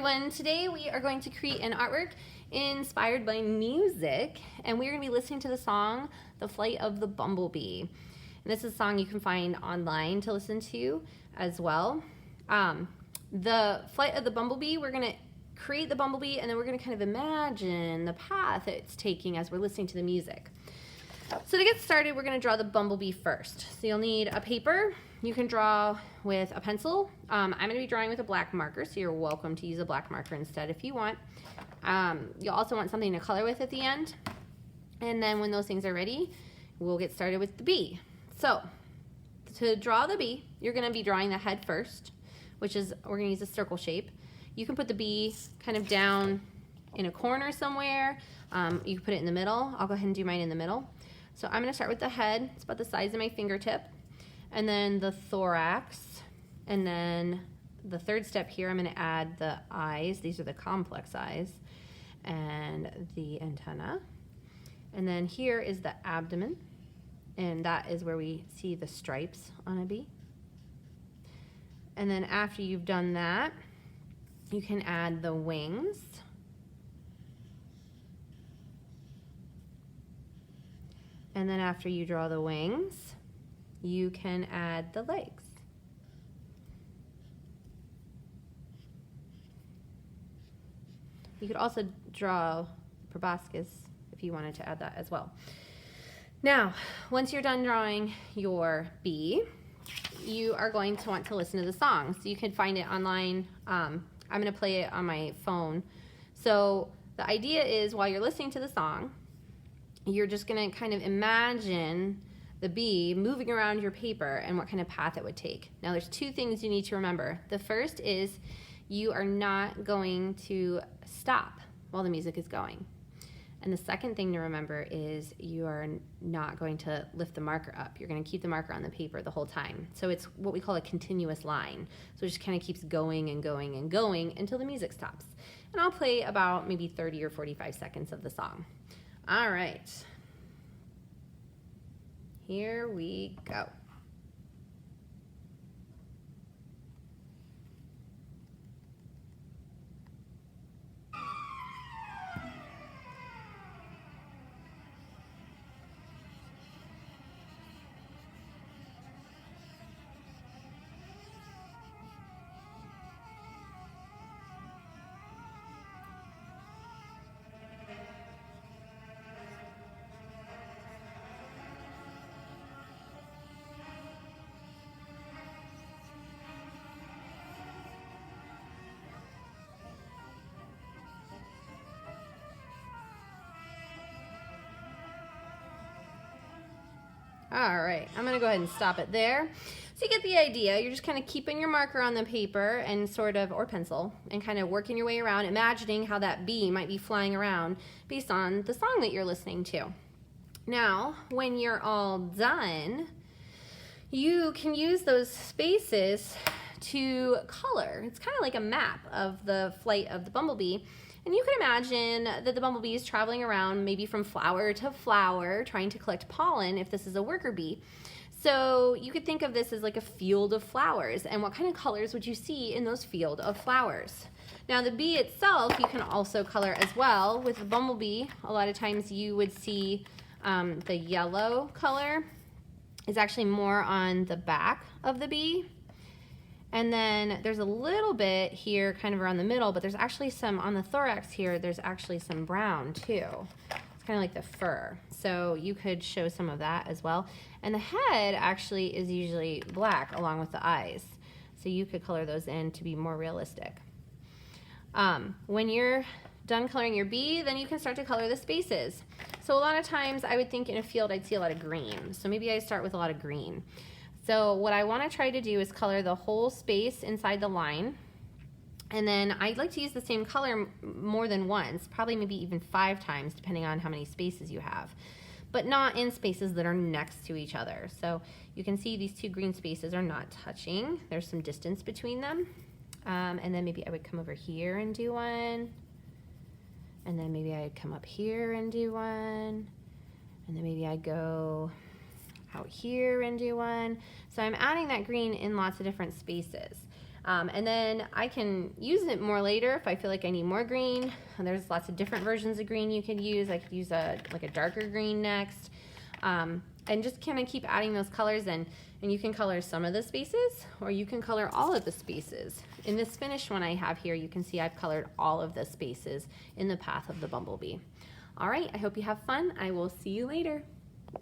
Everyone, today we are going to create an artwork inspired by music, and we're going to be listening to the song The Flight of the Bumblebee. And this is a song you can find online to listen to as well. The Flight of the Bumblebee, we're going to create the bumblebee, and then we're going to kind of imagine the path it's taking as we're listening to the music. So to get started, we're going to draw the bumblebee first. So you'll need a paper. You can draw with a pencil. I'm going to be drawing with a black marker, so you're welcome to use a black marker instead if you want. You'll also want something to color with at the end. And then when those things are ready, we'll get started with the bee. So to draw the bee, you're going to be drawing the head first, which is, we're going to use a circle shape. You can put the bee kind of down in a corner somewhere. You can put it in the middle. I'll go ahead and do mine in the middle. So I'm going to start with the head. It's about the size of my fingertip. And then the thorax. And then the third step here, I'm going to add the eyes. These are the complex eyes. And the antenna. And then here is the abdomen. And that is where we see the stripes on a bee. And then after you've done that, you can add the wings. And then after you draw the wings, you can add the legs. You could also draw proboscis if you wanted to add that as well. Now, once you're done drawing your bee, you are going to want to listen to the song. So you can find it online. I'm going to play it on my phone. So the idea is, while you're listening to the song, you're just going to kind of imagine the bee moving around your paper and what kind of path it would take. Now, there's two things you need to remember. The first is you are not going to stop while the music is going. And the second thing to remember is you are not going to lift the marker up. You're going to keep the marker on the paper the whole time. So it's what we call a continuous line. So it just kind of keeps going and going and going until the music stops. And I'll play about maybe 30 or 45 seconds of the song. All right. Here we go. All right, I'm gonna go ahead and stop it there. So you get the idea. You're just kind of keeping your marker on the paper and sort of, or pencil, and kind of working your way around, imagining how that bee might be flying around based on the song that you're listening to. Now, when you're all done, you can use those spaces to color. It's kind of like a map of the flight of the bumblebee. And you can imagine that the bumblebee is traveling around maybe from flower to flower, trying to collect pollen if this is a worker bee. So you could think of this as like a field of flowers. And what kind of colors would you see in those field of flowers? Now the bee itself, you can also color as well. With the bumblebee, a lot of times you would see the yellow color is actually more on the back of the bee. And then there's a little bit here kind of around the middle, but there's actually some on the thorax here, there's actually some brown too. It's kind of like the fur. So you could show some of that as well. And the head actually is usually black along with the eyes. So you could color those in to be more realistic. When you're done coloring your bee, then you can start to color the spaces. So a lot of times I would think in a field I'd see a lot of green. So maybe I start with a lot of green. So what I want to try to do is color the whole space inside the line. And then I'd like to use the same color more than once, probably maybe even 5 times, depending on how many spaces you have. But not in spaces that are next to each other. So you can see these 2 green spaces are not touching. There's some distance between them. And then maybe I would come over here and do one. And then maybe I'd come up here and do one. And then maybe I'd go out here and do one. So I'm adding that green in lots of different spaces. And then I can use it more later if I feel like I need more green. And there's lots of different versions of green you could use. I could use like a darker green next. And just kind of keep adding those colors in. And you can color some of the spaces, or you can color all of the spaces. In this finished one I have here, you can see I've colored all of the spaces in the path of the bumblebee. All right, I hope you have fun. I will see you later.